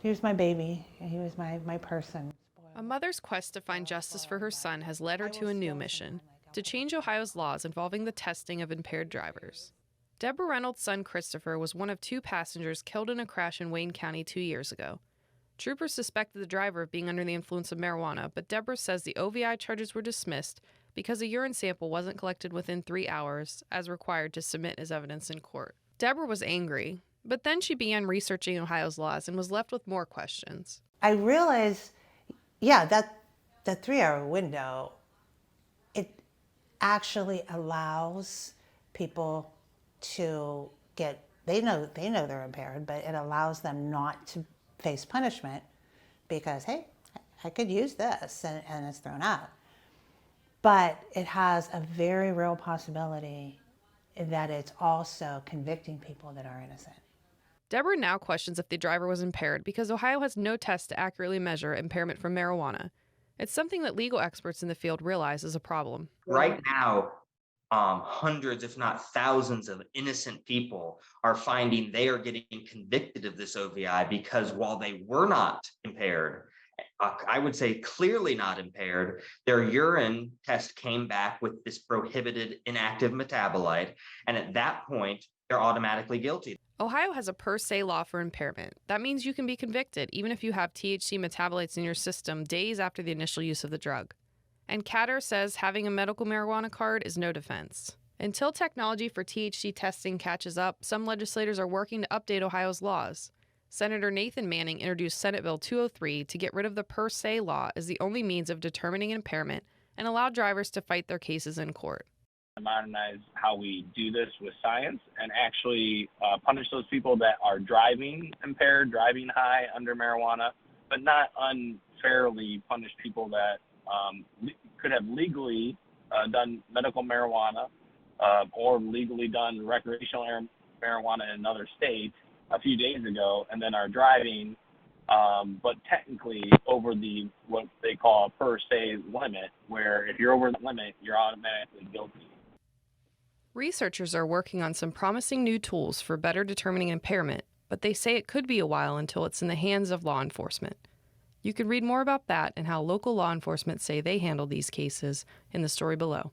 He was my baby. He was my person. A mother's quest to find justice for her son has led her to a new mission: to change Ohio's laws involving the testing of impaired drivers. Deborah Reynolds' son Christopher was one of 2 passengers killed in a crash in Wayne County 2 years ago. Troopers suspected the driver of being under the influence of marijuana, but Deborah says the OVI charges were dismissed because a urine sample wasn't collected within 3 hours, as required to submit as evidence in court. Deborah was angry, but then she began researching Ohio's laws and was left with more questions. I realized, yeah, that 3-hour window, it actually allows people to get, they know they're impaired, but it allows them not to face punishment because, hey, I could use this, and it's thrown out. But it has a very real possibility that it's also convicting people that are innocent. Deborah now questions if the driver was impaired because Ohio has no test to accurately measure impairment from marijuana. It's something that legal experts in the field realize is a problem. Right now, hundreds, if not thousands, of innocent people are finding they are getting convicted of this OVI because while they were not impaired, I would say clearly not impaired, their urine test came back with this prohibited inactive metabolite, and at that point, they're automatically guilty. Ohio has a per se law for impairment. That means you can be convicted even if you have THC metabolites in your system days after the initial use of the drug. And Catter says having a medical marijuana card is no defense. Until technology for THC testing catches up, some legislators are working to update Ohio's laws. Senator Nathan Manning introduced Senate Bill 203 to get rid of the per se law as the only means of determining impairment and allow drivers to fight their cases in court. Modernize how we do this with science and actually punish those people that are driving impaired, driving high under marijuana, but not unfairly punish people that could have legally done medical marijuana or legally done recreational marijuana in another state a few days ago and then are driving, but technically over the what they call a per se limit, where if you're over the limit, you're automatically guilty. Researchers are working on some promising new tools for better determining impairment, but they say it could be a while until it's in the hands of law enforcement. You can read more about that and how local law enforcement say they handle these cases in the story below.